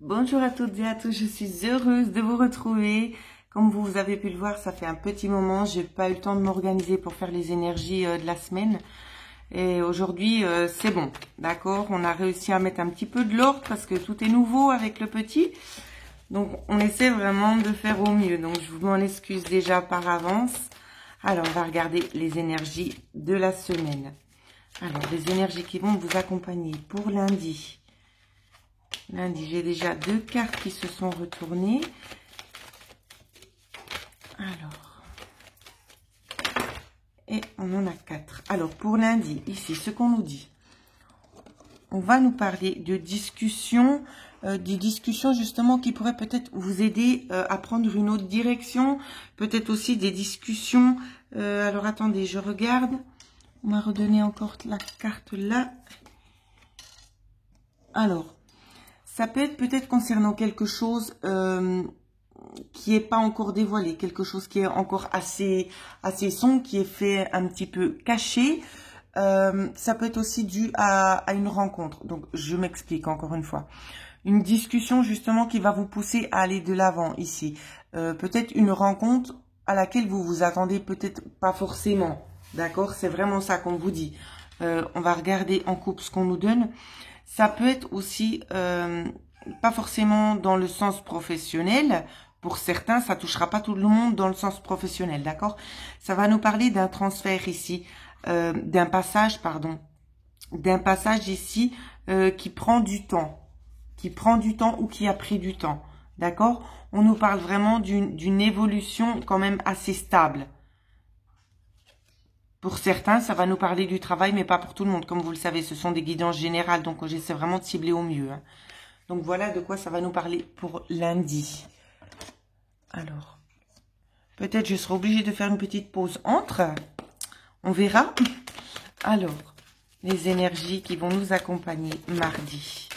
Bonjour à toutes et à tous, je suis heureuse de vous retrouver. Comme vous avez pu le voir, ça fait un petit moment, j'ai pas eu le temps de m'organiser pour faire les énergies de la semaine. Et aujourd'hui, c'est bon, d'accord? On a réussi à mettre un petit peu de l'ordre parce que tout est nouveau avec le petit. Donc, on essaie vraiment de faire au mieux. Donc, je m'en excuse déjà par avance. Alors, on va regarder les énergies de la semaine. Alors, les énergies qui vont vous accompagner pour lundi. Lundi, j'ai déjà 2 cartes qui se sont retournées. Alors, et on en a 4. Alors, pour lundi, ici, ce qu'on nous dit, on va nous parler de discussions, des discussions justement qui pourraient peut-être vous aider à prendre une autre direction, peut-être aussi des discussions. Alors, attendez, je regarde. On m'a redonné encore la carte là. Alors, ça peut être peut-être concernant quelque chose qui n'est pas encore dévoilé, quelque chose qui est encore assez sombre, qui est fait un petit peu caché. Ça peut être aussi dû à une rencontre. Donc, je m'explique encore une fois. Une discussion justement qui va vous pousser à aller de l'avant ici. Peut-être une rencontre à laquelle vous vous attendez peut-être pas forcément. D'accord? C'est vraiment ça qu'on vous dit. On va regarder en couple ce qu'on nous donne. Ça peut être aussi, pas forcément dans le sens professionnel. Pour certains, ça touchera pas tout le monde dans le sens professionnel, d'accord? Ça va nous parler d'un transfert ici, d'un passage ici qui prend du temps. Ou qui a pris du temps, d'accord? On nous parle vraiment d'une évolution quand même assez stable. Pour certains, ça va nous parler du travail, mais pas pour tout le monde. Comme vous le savez, ce sont des guidances générales, donc j'essaie vraiment de cibler au mieux. Hein. Donc voilà de quoi ça va nous parler pour lundi. Alors, peut-être je serai obligée de faire une petite pause entre. On verra. Alors, les énergies qui vont nous accompagner mardi.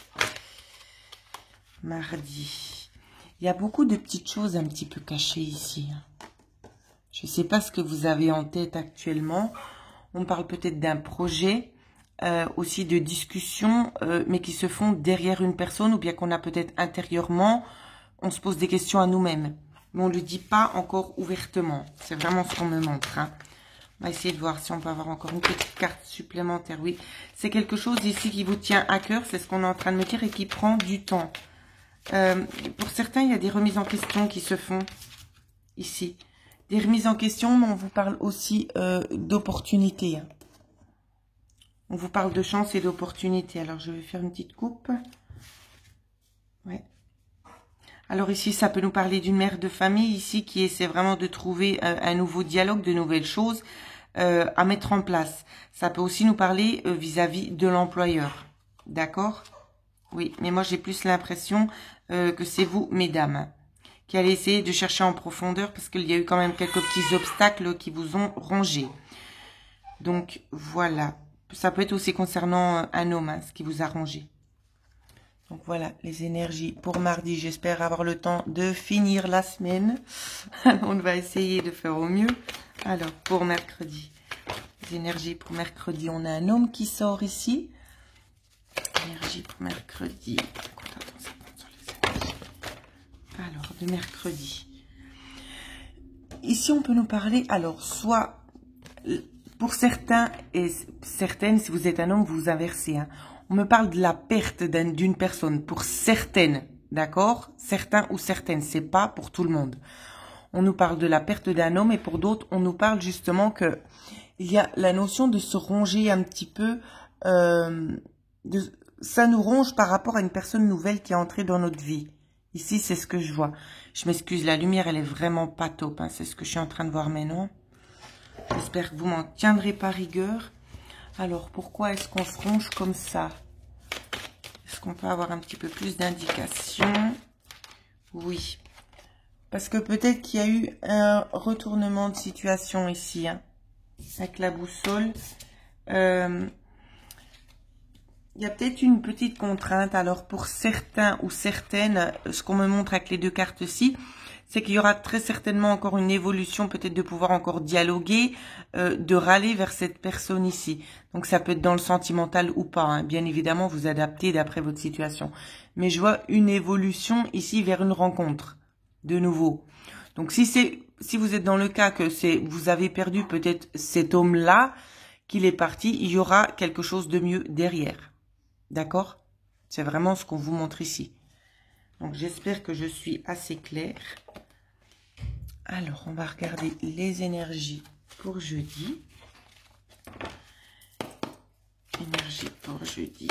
Mardi. Il y a beaucoup de petites choses un petit peu cachées ici. Je ne sais pas ce que vous avez en tête actuellement. On parle peut-être d'un projet, aussi de discussions, mais qui se font derrière une personne ou bien qu'on a peut-être intérieurement. On se pose des questions à nous-mêmes, mais on ne le dit pas encore ouvertement. C'est vraiment ce qu'on me montre. Hein. On va essayer de voir si on peut avoir encore une petite carte supplémentaire. Oui, c'est quelque chose ici qui vous tient à cœur. C'est ce qu'on est en train de me dire et qui prend du temps. Pour certains, il y a des remises en question qui se font ici. Des remises en question, mais on vous parle aussi d'opportunités. On vous parle de chance et d'opportunités. Alors, je vais faire une petite coupe. Ouais. Alors ici, ça peut nous parler d'une mère de famille ici qui essaie vraiment de trouver un nouveau dialogue, de nouvelles choses à mettre en place. Ça peut aussi nous parler vis-à-vis de l'employeur. D'accord? Oui, mais moi, j'ai plus l'impression que c'est vous, mesdames, qui allez essayer de chercher en profondeur parce qu'il y a eu quand même quelques petits obstacles qui vous ont rongé. Donc, voilà. Ça peut être aussi concernant un homme, hein, ce qui vous a rongé. Donc, voilà les énergies pour mardi. J'espère avoir le temps de finir la semaine. On va essayer de faire au mieux. Alors, pour mercredi. Les énergies pour mercredi. On a un homme qui sort ici. Énergie pour mercredi. Alors, de mercredi. Ici, on peut nous parler, alors, soit, pour certains et certaines, si vous êtes un homme, vous inversez. Hein. On me parle de la perte d'une personne. Pour certaines, d'accord? Certains ou certaines, c'est pas pour tout le monde. On nous parle de la perte d'un homme et pour d'autres, on nous parle justement que il y a la notion de se ronger un petit peu, ça nous ronge par rapport à une personne nouvelle qui est entrée dans notre vie. Ici, c'est ce que je vois. Je m'excuse, la lumière, elle est vraiment pas top. Hein. C'est ce que je suis en train de voir maintenant. J'espère que vous m'en tiendrez pas rigueur. Alors, pourquoi est-ce qu'on se ronge comme ça? Est-ce qu'on peut avoir un petit peu plus d'indications? Oui. Parce que peut-être qu'il y a eu un retournement de situation ici. Hein, avec la boussole. Il y a peut-être une petite contrainte. Alors, pour certains ou certaines, ce qu'on me montre avec les 2 cartes-ci, c'est qu'il y aura très certainement encore une évolution, peut-être de pouvoir encore dialoguer, de râler vers cette personne ici. Donc ça peut être dans le sentimental ou pas, hein. Bien évidemment, vous adaptez d'après votre situation. Mais je vois une évolution ici vers une rencontre, de nouveau. Donc si vous êtes dans le cas que vous avez perdu peut-être cet homme-là, qu'il est parti, il y aura quelque chose de mieux derrière. D'accord? C'est vraiment ce qu'on vous montre ici. Donc, j'espère que je suis assez claire. Alors, on va regarder les énergies pour jeudi. Énergie pour jeudi.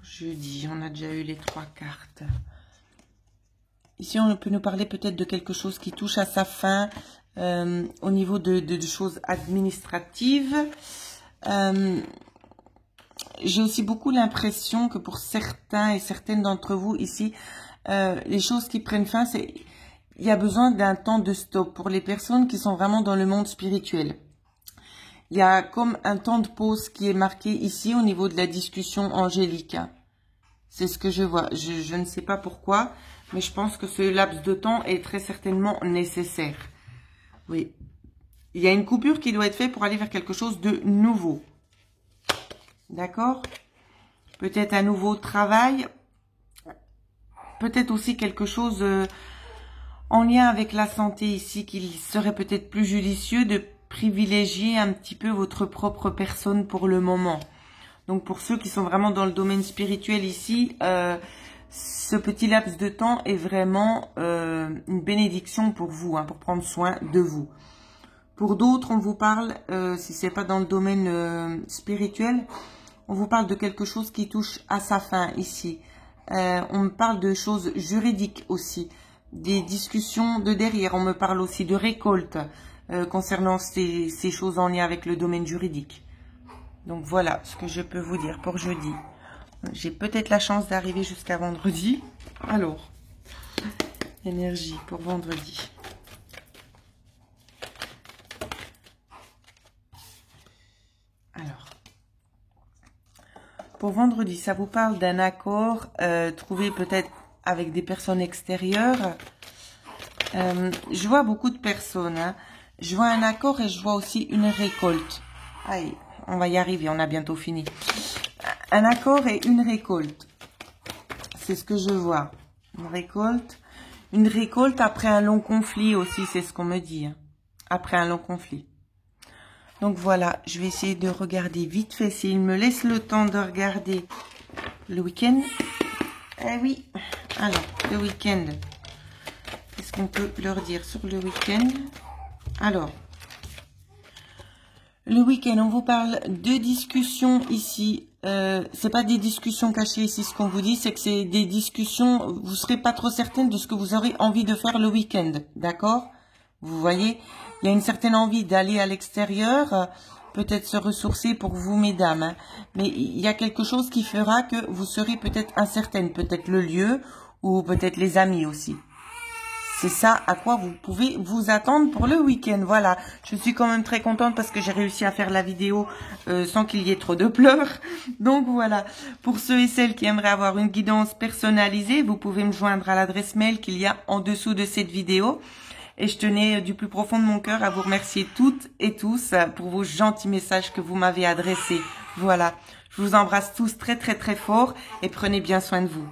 Jeudi, on a déjà eu les 3 cartes. Ici, on peut nous parler peut-être de quelque chose qui touche à sa fin au niveau de choses administratives. J'ai aussi beaucoup l'impression que pour certains et certaines d'entre vous ici, les choses qui prennent fin, il y a besoin d'un temps de stop pour les personnes qui sont vraiment dans le monde spirituel. Il y a comme un temps de pause qui est marqué ici au niveau de la discussion angélique. C'est ce que je vois. Je ne sais pas pourquoi, mais je pense que ce laps de temps est très certainement nécessaire. Oui. Il y a une coupure qui doit être faite pour aller vers quelque chose de nouveau. D'accord? Peut-être un nouveau travail. Peut-être aussi quelque chose en lien avec la santé ici, qu'il serait peut-être plus judicieux de privilégier un petit peu votre propre personne pour le moment. Donc pour ceux qui sont vraiment dans le domaine spirituel ici, ce petit laps de temps est vraiment une bénédiction pour vous, hein, pour prendre soin de vous. Pour d'autres, on vous parle, si c'est pas dans le domaine spirituel, on vous parle de quelque chose qui touche à sa fin ici. On me parle de choses juridiques aussi, des discussions de derrière. On me parle aussi de récolte concernant ces choses en lien avec le domaine juridique. Donc voilà ce que je peux vous dire pour jeudi. J'ai peut-être la chance d'arriver jusqu'à vendredi. Alors, énergie pour vendredi. Alors, pour vendredi, ça vous parle d'un accord trouvé peut-être avec des personnes extérieures. Je vois beaucoup de personnes. Hein. Je vois un accord et je vois aussi une récolte. Allez, on va y arriver, on a bientôt fini. Un accord et une récolte. C'est ce que je vois. Une récolte. Une récolte après un long conflit aussi, c'est ce qu'on me dit. Hein. Après un long conflit. Donc voilà, je vais essayer de regarder vite fait. S'il me laisse le temps de regarder le week-end. Eh oui. Alors, le week-end. Qu'est-ce qu'on peut leur dire sur le week-end? Alors, le week-end, on vous parle de discussions ici. C'est pas des discussions cachées ici, ce qu'on vous dit, c'est que c'est des discussions, vous serez pas trop certaine de ce que vous aurez envie de faire le week-end, d'accord? Vous voyez, il y a une certaine envie d'aller à l'extérieur, peut-être se ressourcer pour vous, mesdames, hein. Mais il y a quelque chose qui fera que vous serez peut-être incertaine, peut-être le lieu ou peut-être les amis aussi. C'est ça à quoi vous pouvez vous attendre pour le week-end. Voilà, je suis quand même très contente parce que j'ai réussi à faire la vidéo sans qu'il y ait trop de pleurs. Donc voilà, pour ceux et celles qui aimeraient avoir une guidance personnalisée, vous pouvez me joindre à l'adresse mail qu'il y a en dessous de cette vidéo. Et je tenais du plus profond de mon cœur à vous remercier toutes et tous pour vos gentils messages que vous m'avez adressés. Voilà, je vous embrasse tous très très très fort et prenez bien soin de vous.